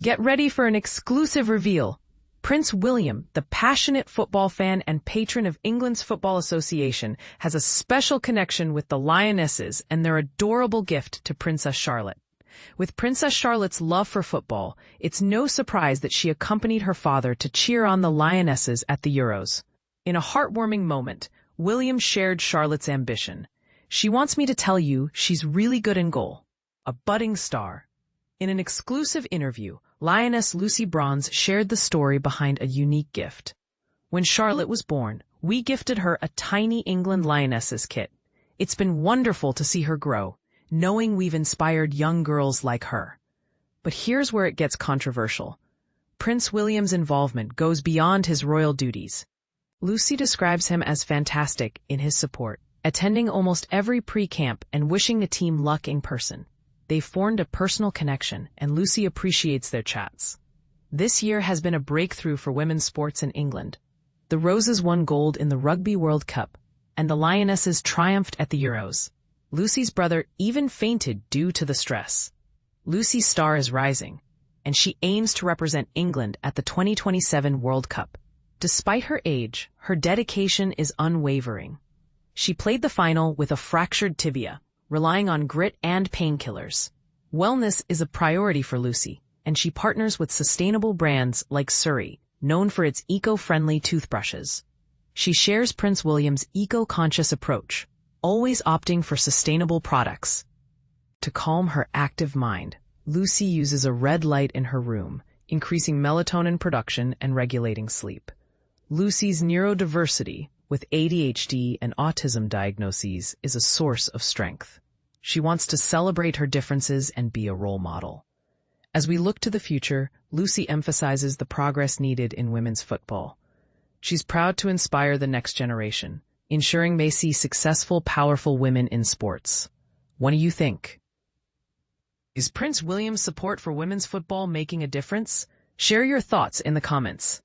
Get ready for an exclusive reveal. Prince William, the passionate football fan and patron of England's Football Association, has a special connection with the Lionesses and their adorable gift to Princess Charlotte. With Princess Charlotte's love for football, it's no surprise that she accompanied her father to cheer on the Lionesses at the Euros. In a heartwarming moment, William shared Charlotte's ambition. "She wants me to tell you she's really good in goal. A budding star." In an exclusive interview, Lioness Lucy Bronze shared the story behind a unique gift. "When Charlotte was born, we gifted her a tiny England Lionesses kit. It's been wonderful to see her grow, knowing we've inspired young girls like her." But here's where it gets controversial. Prince William's involvement goes beyond his royal duties. Lucy describes him as fantastic in his support, attending almost every pre-camp and wishing the team luck in person. They've formed a personal connection, and Lucy appreciates their chats. This year has been a breakthrough for women's sports in England. The Roses won gold in the Rugby World Cup, and the Lionesses triumphed at the Euros. Lucy's brother even fainted due to the stress. Lucy's star is rising, and she aims to represent England at the 2027 World Cup. Despite her age, her dedication is unwavering. She played the final with a fractured tibia, relying on grit and painkillers. Wellness is a priority for Lucy, and she partners with sustainable brands like Surrey, known for its eco-friendly toothbrushes. She shares Prince William's eco-conscious approach, always opting for sustainable products. To calm her active mind, Lucy uses a red light in her room, increasing melatonin production and regulating sleep. Lucy's neurodiversity, with ADHD and autism diagnoses, is a source of strength. She wants to celebrate her differences and be a role model. As we look to the future, Lucy emphasizes the progress needed in women's football. She's proud to inspire the next generation, ensuring they see successful, powerful women in sports. What do you think? Is Prince William's support for women's football making a difference? Share your thoughts in the comments.